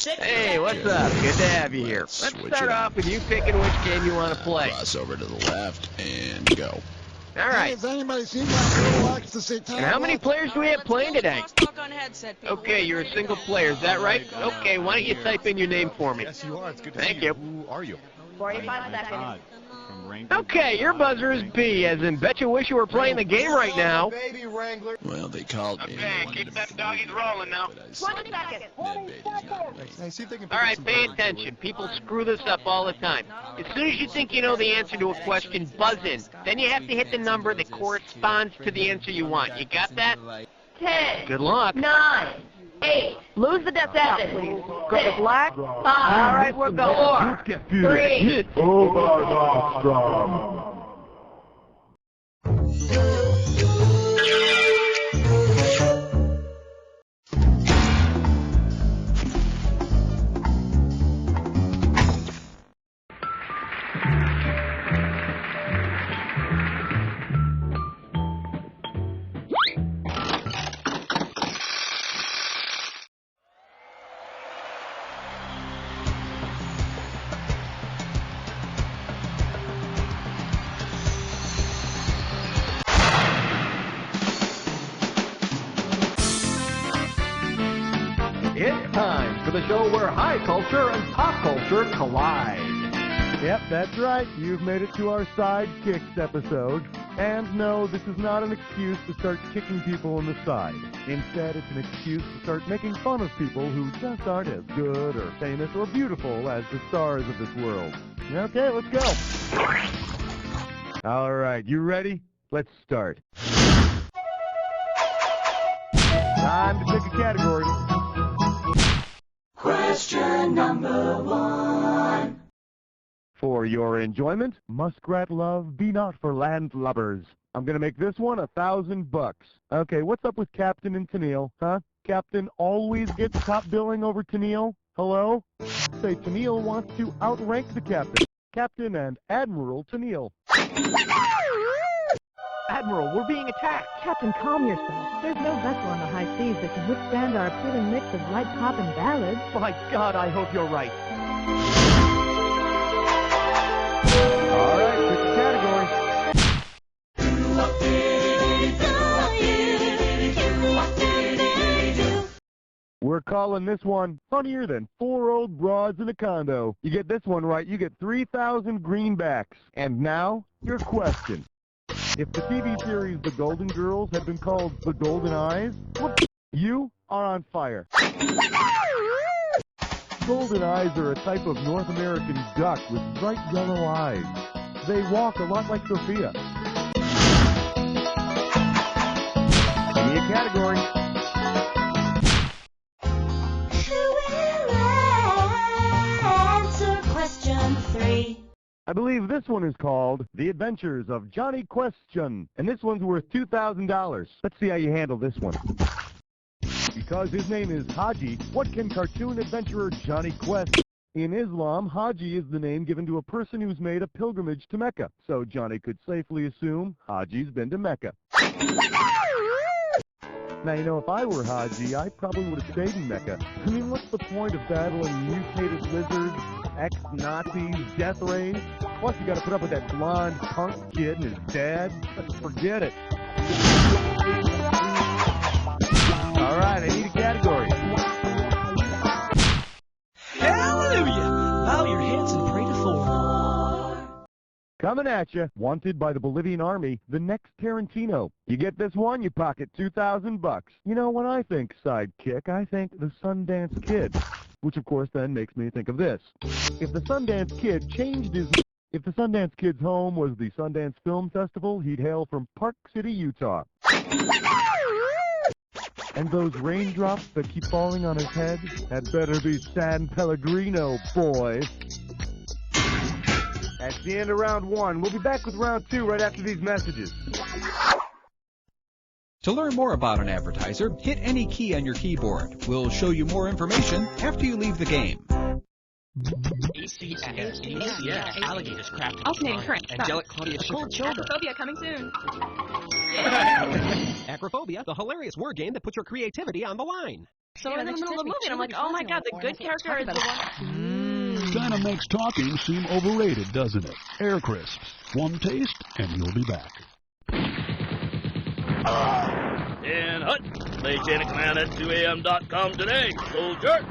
Hey, what's up? Good to have you here. Let's start off with you picking which game you want to play. Cross over to the left and go. All right. Hey, has anybody seen my likes to say time? And how many players do we have playing today? Okay, you're a single player, is that right? Okay, why don't you type in your name for me? Yes, you are. It's good to Thank see you. Who are you? 45 seconds. Okay, your buzzer is B, as in bet you wish you were playing the game right now. Well, they called me. Okay, keep that doggies rolling now. 20 seconds. Hey, see if they can pick All up right, some pay birds. attention. People screw this up all the time. As soon as you think you know the answer to a question, buzz in. Then you have to hit the number that corresponds to the answer you want. You got that? 10. Good luck. 9. 8. Lose the death out, please. Go to black. 5. All right, we're going. 4. 3. It's time for the show where high culture and pop culture collide. Yep, that's right. You've made it to our Sidekicks episode. And no, this is not an excuse to start kicking people in the side. Instead, it's an excuse to start making fun of people who just aren't as good or famous or beautiful as the stars of this world. Okay, let's go. All right, you ready? Let's start. Time to pick a category. Question number 1. For your enjoyment, muskrat love be not for landlubbers. I'm gonna make this one $1,000. Okay, what's up with Captain and Tennille, huh? Captain always gets top billing over Tennille? Hello? Say Tennille wants to outrank the captain. Captain and Admiral Tennille. Admiral, we're being attacked. Captain, calm yourself. There's no vessel on the high seas that can withstand our appealing mix of light pop and ballads. My God, I hope you're right. All right, pick the category. We're calling this one funnier than 4 old broads in a condo. You get this one right, you get 3,000 greenbacks. And now, your question. If the TV series The Golden Girls had been called The Golden Eyes, you are on fire. Golden eyes are a type of North American duck with bright yellow eyes. They walk a lot like Sophia. Give me a category. Who will answer question 3? I believe this one is called The Adventures of Johnny Question, and this one's worth $2,000. Let's see how you handle this one. Because his name is Haji, what can cartoon adventurer Johnny Quest? In Islam, Haji is the name given to a person who's made a pilgrimage to Mecca, so Johnny could safely assume Haji's been to Mecca. Now, you know, if I were Haji, I probably would have stayed in Mecca. I mean, what's the point of battling mutated lizards, ex-Nazis, death rays? Plus, you gotta put up with that blonde punk kid and his dad. Forget it. All right, I need a category. Hallelujah! Bow your heads and pray to 4. Coming at you, wanted by the Bolivian army, the next Tarantino. You get this one, you pocket $2,000. You know, when I think Sidekick, I think the Sundance Kid. Which, of course, then makes me think of this. If the Sundance Kid's home was the Sundance Film Festival, he'd hail from Park City, Utah. And those raindrops that keep falling on his head had better be San Pellegrino, boy. That's the end of round 1. We'll be back with round 2 right after these messages. To learn more about an advertiser, hit any key on your keyboard. We'll show you more information after you leave the game. ACS, alligators craft. Alternating current. Angelic Claudia Cold shoulder. Acrophobia coming soon. Acrophobia, the hilarious word game that puts your creativity on the line. So we're in the middle of the movie, and I'm like, oh my god, the good character is the one. Kinda makes talking seem overrated, doesn't it? Air crisps. One taste, and you'll be back. Dan Hut. Play Chain of Command at 2am.com today, soldier.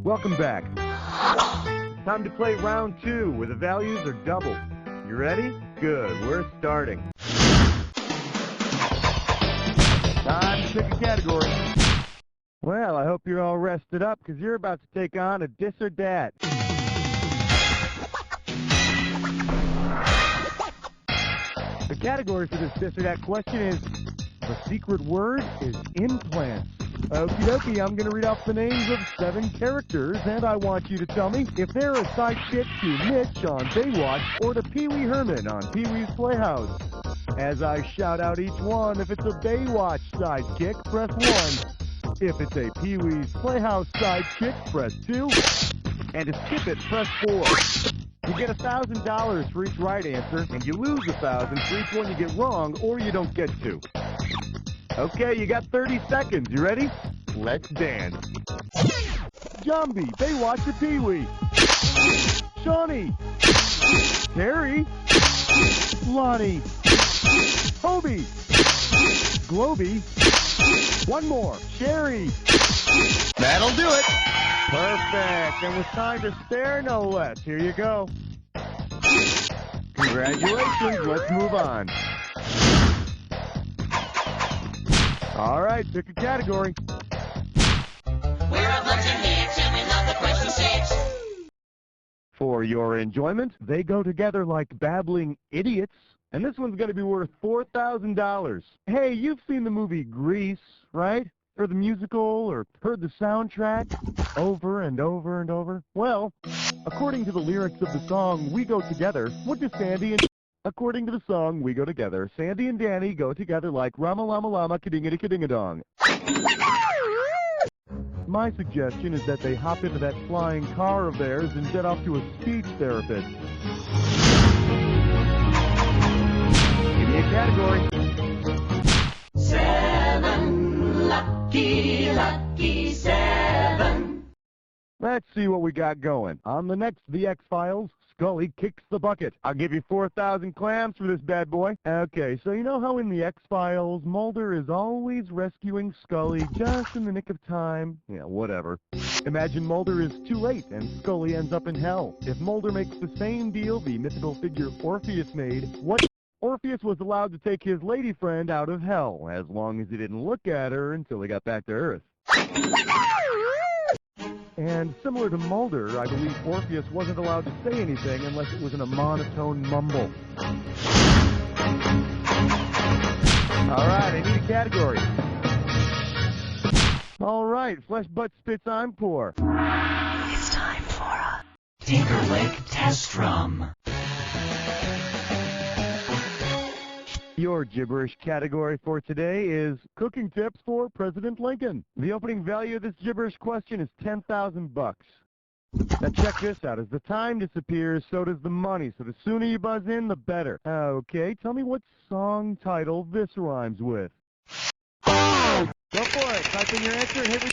Welcome back. Time to play round 2, where the values are doubled. You ready? Good, we're starting. Time to pick a category. Well, I hope you're all rested up, because you're about to take on a dis or dat. The category for this dis or dat question is, the secret word is implants. Okie dokie, I'm going to read off the names of 7 characters, and I want you to tell me if they're a sidekick to Mitch on Baywatch or to Pee Wee Herman on Pee Wee's Playhouse. As I shout out each one, if it's a Baywatch sidekick, press 1. If it's a Pee Wee's Playhouse sidekick, press 2. And to skip it, press 4. You get $1,000 for each right answer, and you lose $1,000 for each one you get wrong, or you don't get to. Okay, you got 30 seconds. You ready? Let's dance. Jambi, Baywatch or Pee Wee? Shawnee. Terry. Lonnie. Hobie. Globy. One more. Sherry. That'll do it. Perfect. And with time to spare, no less. Here you go. Congratulations. Let's move on. All right, pick a category. We're a bunch of hicks and we love the question 6. For your enjoyment, they go together like babbling idiots, and this one's going to be worth $4,000. Hey, you've seen the movie Grease, right? Or the musical, or heard the soundtrack over and over and over? Well, according to the lyrics of the song We Go Together, what does Sandy and... According to the song We Go Together, Sandy and Danny go together like Rama Lama Lama Kadinga-Ding-a-Dong. My suggestion is that they hop into that flying car of theirs and jet off to a speech therapist. Give me a category. 7, lucky 7. Let's see what we got going. On the next The X-Files, Scully kicks the bucket. I'll give you 4,000 clams for this bad boy. Okay, so you know how in The X-Files, Mulder is always rescuing Scully just in the nick of time? Yeah, whatever. Imagine Mulder is too late and Scully ends up in hell. If Mulder makes the same deal the mythical figure Orpheus made, what? Orpheus was allowed to take his lady friend out of hell, as long as he didn't look at her until he got back to Earth. And similar to Mulder, I believe Orpheus wasn't allowed to say anything unless it was in a monotone mumble. All right, I need a category. All right, flesh, butt, spits, I'm poor. It's time for a Tinkerlick Test Drum. Your gibberish category for today is cooking tips for President Lincoln. The opening value of this gibberish question is $10,000. Now check this out. As the time disappears, so does the money. So the sooner you buzz in, the better. Okay, tell me what song title this rhymes with. Go for it. Type in your answer and hit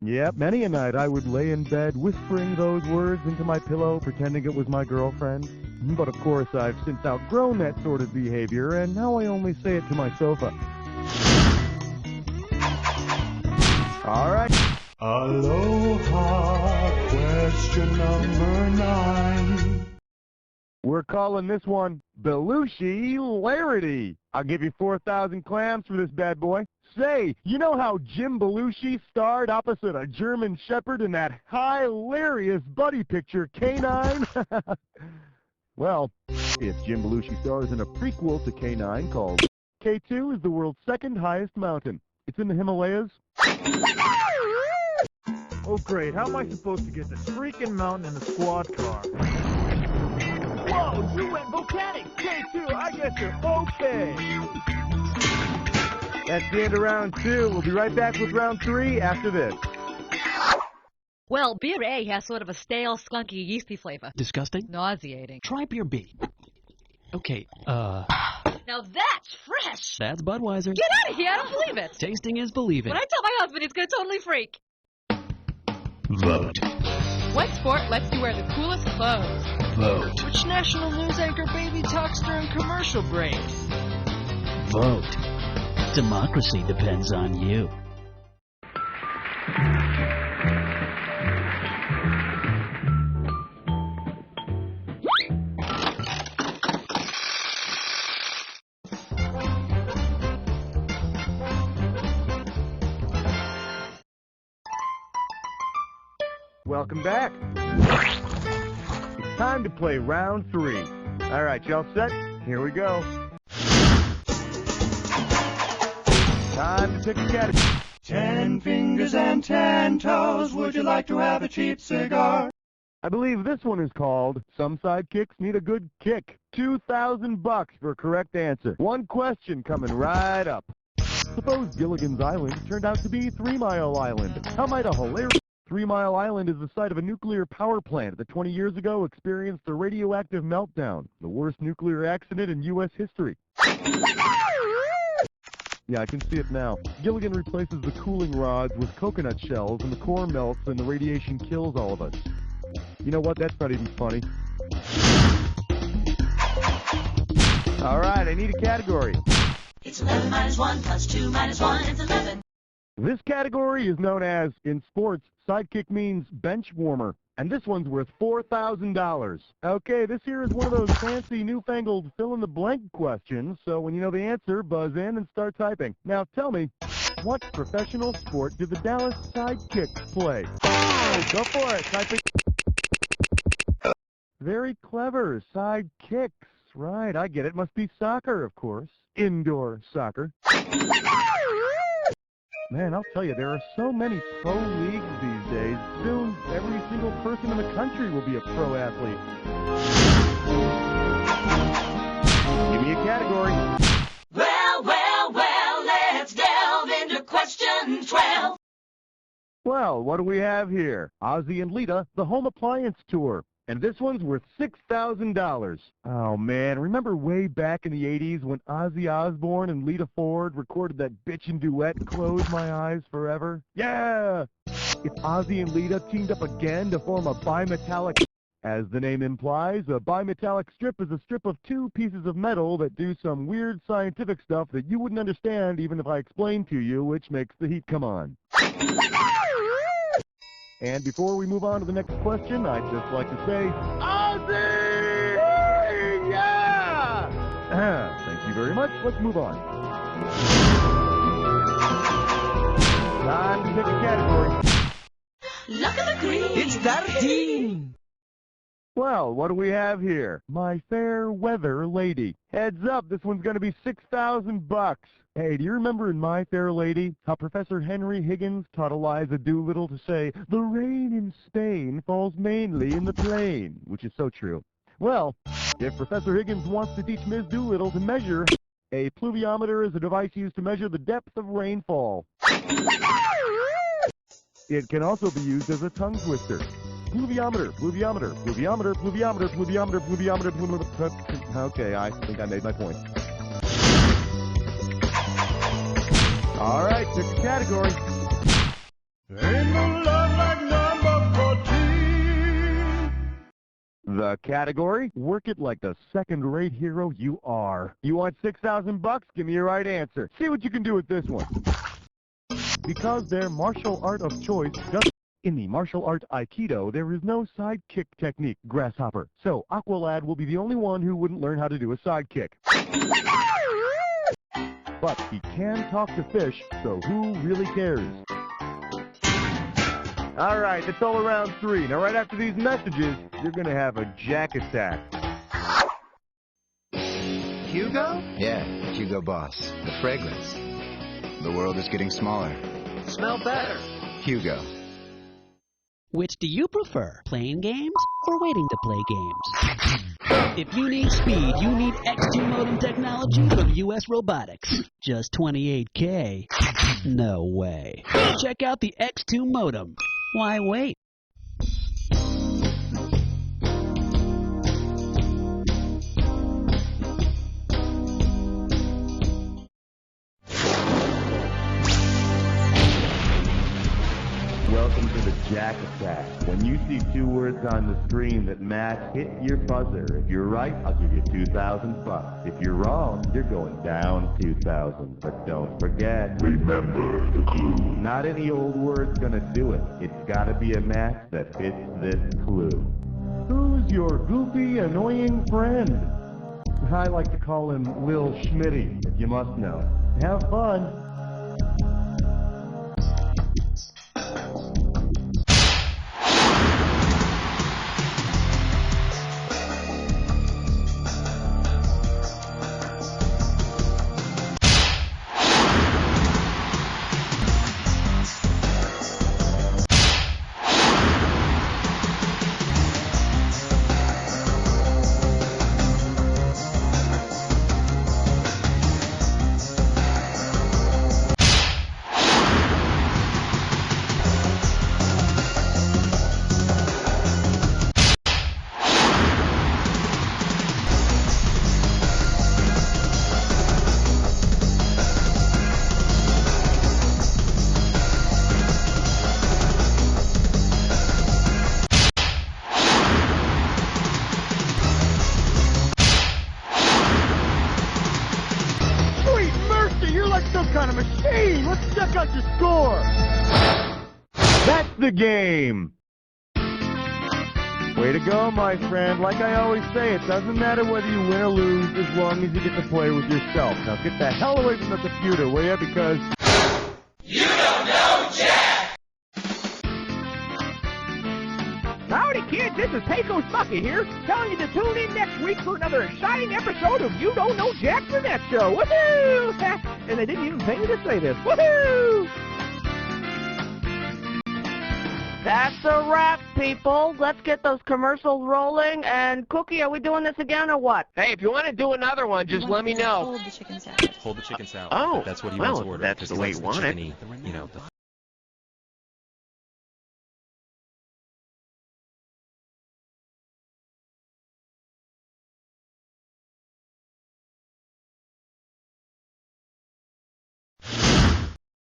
Yep, many a night I would lay in bed whispering those words into my pillow, pretending it was my girlfriend. But of course I've since outgrown that sort of behavior, and now I only say it to my sofa. All right. Aloha, question number 9. We're calling this one Belushi-larity. I'll give you 4,000 clams for this bad boy. Say, you know how Jim Belushi starred opposite a German Shepherd in that hilarious buddy picture, K9? Well, if Jim Belushi stars in a prequel to K9 called K2 is the world's second highest mountain. It's in the Himalayas. Oh, great. How am I supposed to get this freaking mountain in the squad car? Whoa, you went volcanic! K2, I guess you're okay! That's the end of round 2. We'll be right back with round 3 after this. Well, beer A has sort of a stale, skunky, yeasty flavor. Disgusting? Nauseating. Try beer B. Okay, Now that's fresh! that's Budweiser. Get out of here! I don't believe it! Tasting is believing. When I tell my husband, he's gonna totally freak. Vote. What sport lets you wear the coolest clothes? Vote. Which national news anchor baby talks during commercial breaks? Vote. Democracy depends on you. Welcome back. It's time to play round 3. All right, y'all set? Here we go. Time to pick a category. 10 fingers and 10 toes. Would you like to have a cheap cigar? I believe this one is called Some Sidekicks Need a Good Kick. $2,000 for a correct answer. One question coming right up. Suppose Gilligan's Island turned out to be 3 Mile Island. How might a hilarious... 3 Mile Island is the site of a nuclear power plant that 20 years ago experienced a radioactive meltdown, the worst nuclear accident in U.S. history. Yeah, I can see it now. Gilligan replaces the cooling rods with coconut shells, and the core melts, and the radiation kills all of us. You know what? That's not even funny. All right, I need a category. It's 11 minus 1 plus 2 minus 1. It's 11. This category is known as, in sports, sidekick means bench warmer, and this one's worth $4,000. Okay, this here is one of those fancy newfangled fill-in-the-blank questions, so when you know the answer, buzz in and start typing. Now tell me, what professional sport do the Dallas Sidekicks play? Go for it, type it. Very clever, sidekicks. Right, I get it. Must be soccer, of course. Indoor soccer. Man, I'll tell you, there are so many pro leagues these days. Soon, every single person in the country will be a pro athlete. Give me a category. Well, let's delve into question 12. Well, what do we have here? Ozzy and Lita, the Home Appliance Tour. And this one's worth $6,000. Oh, man, remember way back in the 80s when Ozzy Osbourne and Lita Ford recorded that bitchin' duet, Close My Eyes Forever? Yeah! If Ozzy and Lita teamed up again to form a bimetallic... As the name implies, a bimetallic strip is a strip of 2 pieces of metal that do some weird scientific stuff that you wouldn't understand even if I explained to you, which makes the heat come on. And before we move on to the next question, I'd just like to say, Ozzy! Yeah! Thank you very much. Let's move on. Time to pick a category. Look at the green. It's 13. Well, what do we have here? My Fair Weather Lady. Heads up, this one's going to be $6,000. Hey, do you remember in My Fair Lady how Professor Henry Higgins taught Eliza Doolittle to say, "The rain in Spain falls mainly in the plain," which is so true. Well, if Professor Higgins wants to teach Ms. Doolittle to measure, a pluviometer is a device used to measure the depth of rainfall. It can also be used as a tongue twister. Pluviometer, pluviometer, pluviometer, pluviometer, pluviometer, pluviometer, pluviometer. Okay, I think I made my point. All right, pick a category. Ain't no love like number 14. The category? Work it like the second-rate hero you are. You want $6,000? Give me your right answer. See what you can do with this one. Because their martial art of choice doesn't... In the martial art Aikido, there is no sidekick technique, Grasshopper. So, Aqualad will be the only one who wouldn't learn how to do a sidekick. But he can talk to fish, so who really cares? All right, that's all around 3. Now, right after these messages, you're going to have a jack attack. Hugo? Yeah, Hugo Boss. The fragrance. The world is getting smaller. Smell better. Hugo. Which do you prefer, playing games or waiting to play games? If you need speed, you need X2 modem technology from US Robotics. Just 28K? No way. Check out the X2 modem. Why wait? Welcome to the Jack Attack. When you see two words on the screen that match, hit your buzzer. If you're right, I'll give you 2,000 bucks. If you're wrong, you're going down 2,000. But don't forget, remember the clue. Not any old word's gonna do it. It's gotta be a match that fits this clue. Who's your goofy, annoying friend? I like to call him Lil Schmitty, if you must know. Have fun. Let's check out your score. That's the game. Way to go, my friend. Like I always say, it doesn't matter whether you win or lose as long as you get to play with yourself. Now get the hell away from the computer, will ya? Because you don't know Jack! Howdy, kids. This is Pecos Bucket here, telling you to tune in next week for another exciting episode of You Don't Know Jack the Netshow. Woohoo! And they didn't even pay me to say this. Woohoo! That's a wrap, people. Let's get those commercials rolling. And, Cookie, are we doing this again or what? Hey, if you want to do another one, just let me know. Hold the chicken salad. Hold the chicken salad. Oh, That's what he well, wants to order. that's the way you want it. You know, the